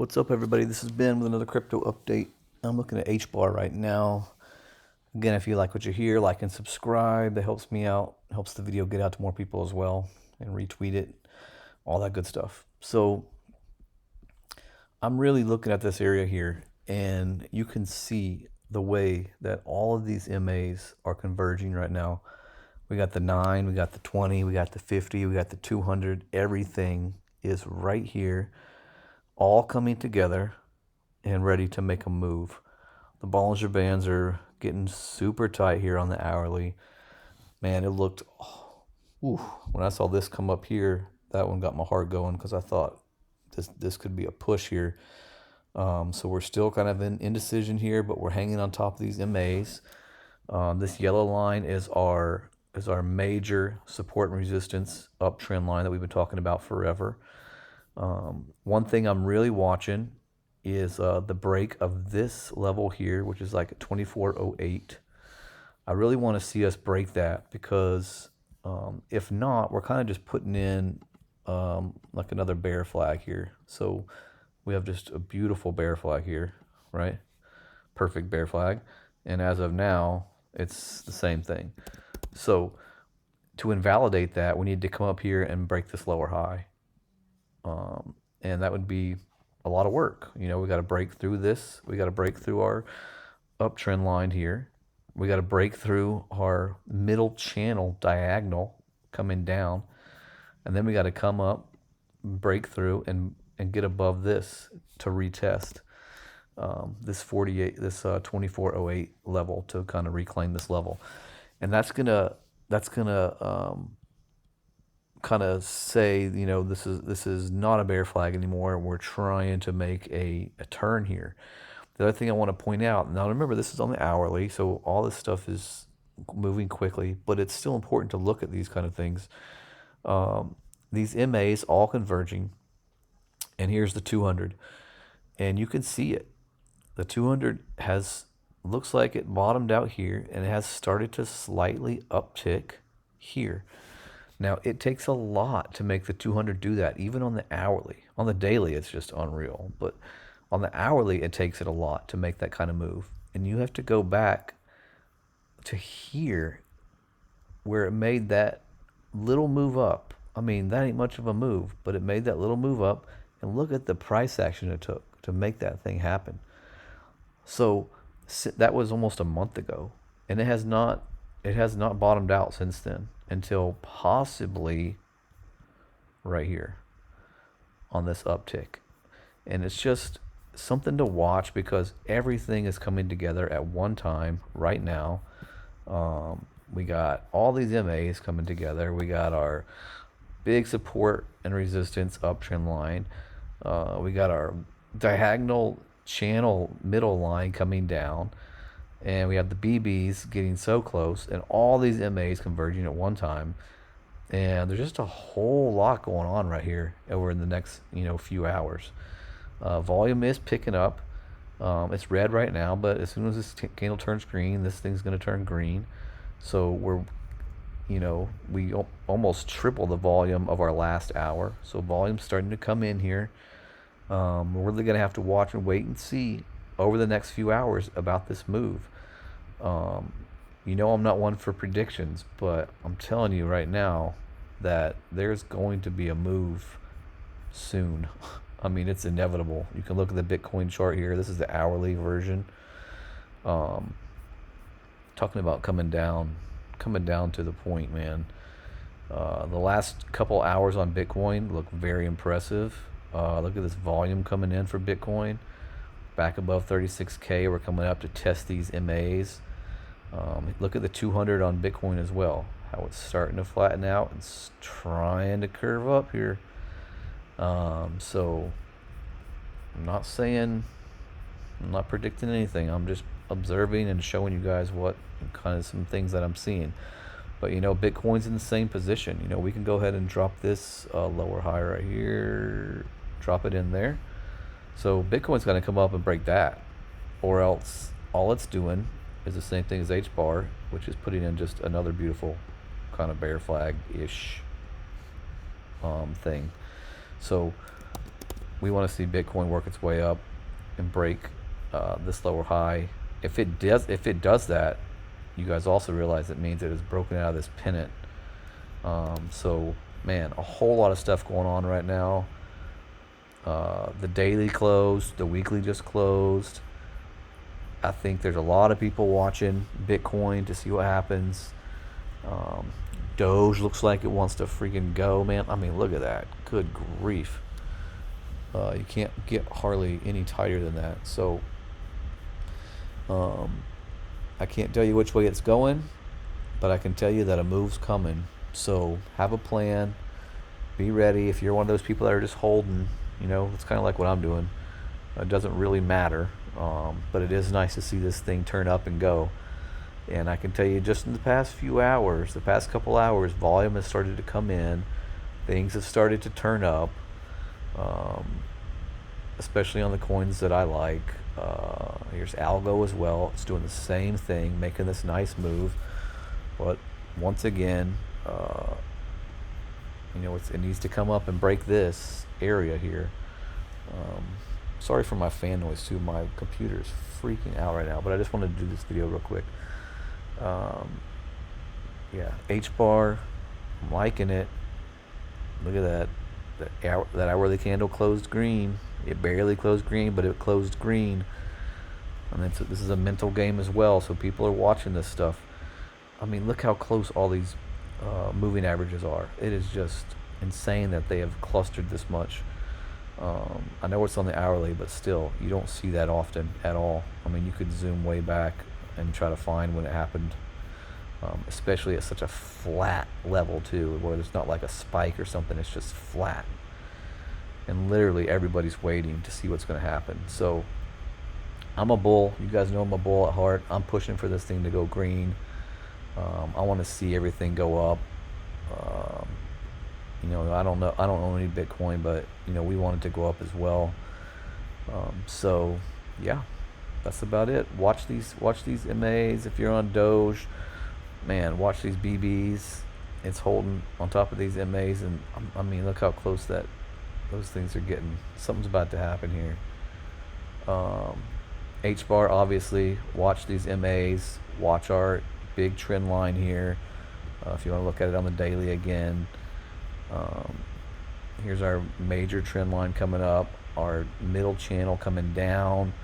What's up, everybody? This is Ben with another crypto update. I'm looking at HBAR right now. Again, if you like what you hear, like and subscribe. That helps me out, helps the video get out to more people as well, and retweet it, all that good stuff. So I'm really looking at this area here, and you can see the way that all of these MAs are converging right now. We got the 9, we got the 20, we got the 50, we got the 200. Everything is right here, all coming together and ready to make a move. The Bollinger Bands are getting super tight here on the hourly. Man, it looked, when I saw this come up here, that one got my heart going because I thought this could be a push here. So we're still kind of in indecision here, but we're hanging on top of these MAs. This yellow line is our major support and resistance uptrend line that we've been talking about forever. One thing I'm really watching is the break of this level here, which is like a 2408. I really want to see us break that because if not, we're kind of just putting in like another bear flag here. So we have just a beautiful bear flag here, right? Perfect bear flag. And as of now, it's the same thing. So to invalidate that, we need to come up here and break this lower high. And that would be a lot of work. You know, we got to break through this. We got to break through our uptrend line here. We got to break through our middle channel diagonal coming down. And then we got to come up, break through, and get above this to retest this 2408 level to kind of reclaim this level. And that's gonna kind of say, you know, this is not a bear flag anymore. We're trying to make a turn here. The other thing I want to point out, now remember, this is on the hourly, so all this stuff is moving quickly, but it's still important to look at these kind of things. These MAs all converging, and here's the 200, and you can see it. The 200 looks like it bottomed out here, and it has started to slightly uptick here. Now, it takes a lot to make the 200 do that, even on the hourly. On the daily, it's just unreal. But on the hourly, it takes it a lot to make that kind of move. And you have to go back to here where it made that little move up. I mean, that ain't much of a move, but it made that little move up. And look at the price action it took to make that thing happen. So that was almost a month ago. And it has not bottomed out since then until possibly right here on this uptick. And it's just something to watch because everything is coming together at one time right now. We got all these MAs coming together. We got our big support and resistance uptrend line. We got our diagonal channel middle line coming down. And we have the BBs getting so close, and all these MAs converging at one time. And there's just a whole lot going on right here over in the next, few hours. Volume is picking up. It's red right now, but as soon as this candle turns green, this thing's going to turn green. So we almost triple the volume of our last hour. So volume's starting to come in here. We're really going to have to watch and wait and see over the next few hours about this move. I'm not one for predictions, but I'm telling you right now that there's going to be a move soon. I mean, it's inevitable. You can look at the Bitcoin chart here. This is the hourly version. Talking about coming down to the point, man. The last couple hours on Bitcoin look very impressive. Look at this volume coming in for Bitcoin. Back above 36K, we're coming up to test these MAs. Look at the 200 on Bitcoin as well, how it's starting to flatten out. It's trying to curve up here. So I'm not predicting anything. I'm just observing and showing you guys what kind of some things that I'm seeing. But Bitcoin's in the same position. We can go ahead and drop this lower high right here, drop it in there. So Bitcoin's going to come up and break that, or else all it's doing is the same thing as HBAR, which is putting in just another beautiful kind of bear flag-ish thing. So we want to see Bitcoin work its way up and break this lower high. If it does that, you guys also realize it means it is broken out of this pennant. So man, a whole lot of stuff going on right now. The daily closed, the weekly just closed. I think there's a lot of people watching Bitcoin to see what happens. Doge looks like it wants to freaking go, man. I mean, look at that. Good grief. You can't get hardly any tighter than that. So I can't tell you which way it's going, but I can tell you that a move's coming. So have a plan. Be ready. If you're one of those people that are just holding, it's kind of like what I'm doing. It doesn't really matter, but it is nice to see this thing turn up and go. And I can tell you, just in the past few hours, the past couple hours, volume has started to come in. Things have started to turn up, especially on the coins that I like. Here's Algo as well. It's doing the same thing, making this nice move. But once again, it needs to come up and break this area here. Sorry for my fan noise too. My computer's freaking out right now, but I just wanted to do this video real quick. Yeah, H bar, I'm liking it. Look at that. That hourly candle closed green. It barely closed green, but it closed green. And this is a mental game as well, so people are watching this stuff. I mean, look how close all these moving averages are. It is just insane that they have clustered this much. I know it's on the hourly, but still, you don't see that often at all. I mean, you could zoom way back and try to find when it happened, especially at such a flat level too, where there's not like a spike or something. It's just flat, and literally everybody's waiting to see what's going to happen. So I'm a bull. You guys know I'm a bull at heart. I'm pushing for this thing to go green. I want to see everything go up. I don't own any Bitcoin, but we want it to go up as well. So yeah, that's about it. Watch these MAs. If you're on Doge, man, watch these BBs. It's holding on top of these MAs, and I mean, look how close those things are getting. Something's about to happen here. H bar, obviously. Watch these MAs. Watch our big trend line here. If you want to look at it on the daily again. Here's our major trend line coming up, our middle channel coming down.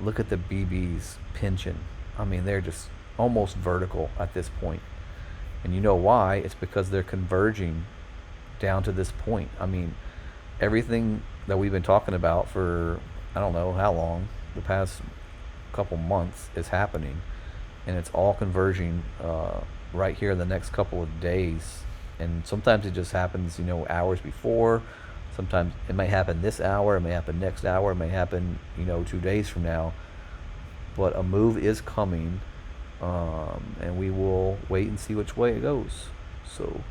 Look at the BBs pinching. I mean, they're just almost vertical at this point. And you know why? It's because they're converging down to this point. I mean, everything that we've been talking about for I don't know how long, the past couple months, is happening. And it's all converging right here in the next couple of days. And sometimes it just happens, hours before. Sometimes it may happen this hour, it may happen next hour, it may happen, 2 days from now. But a move is coming, and we will wait and see which way it goes. So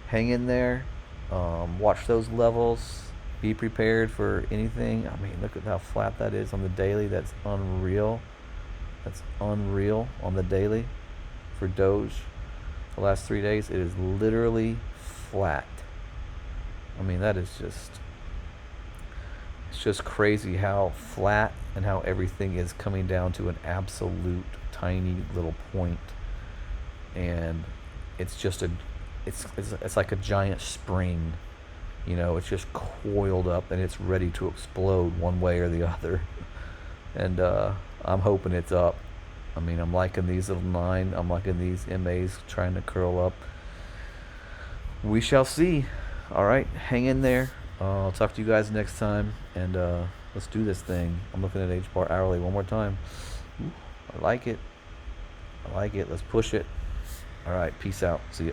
hang in there, watch those levels, be prepared for anything. I mean, look at how flat that is on the daily. That's unreal. That's unreal on the daily for Doge. The last 3 days, it is literally flat. I mean, it's just crazy how flat and how everything is coming down to an absolute tiny little point. And it's just it's like a giant spring, it's just coiled up and it's ready to explode one way or the other. And I'm hoping it's up. I mean, I'm liking these little 9. I'm liking these MAs trying to curl up. We shall see. All right, hang in there. I'll talk to you guys next time, and let's do this thing. I'm looking at H bar hourly one more time. Ooh, I like it. Let's push it. All right, peace out. See ya.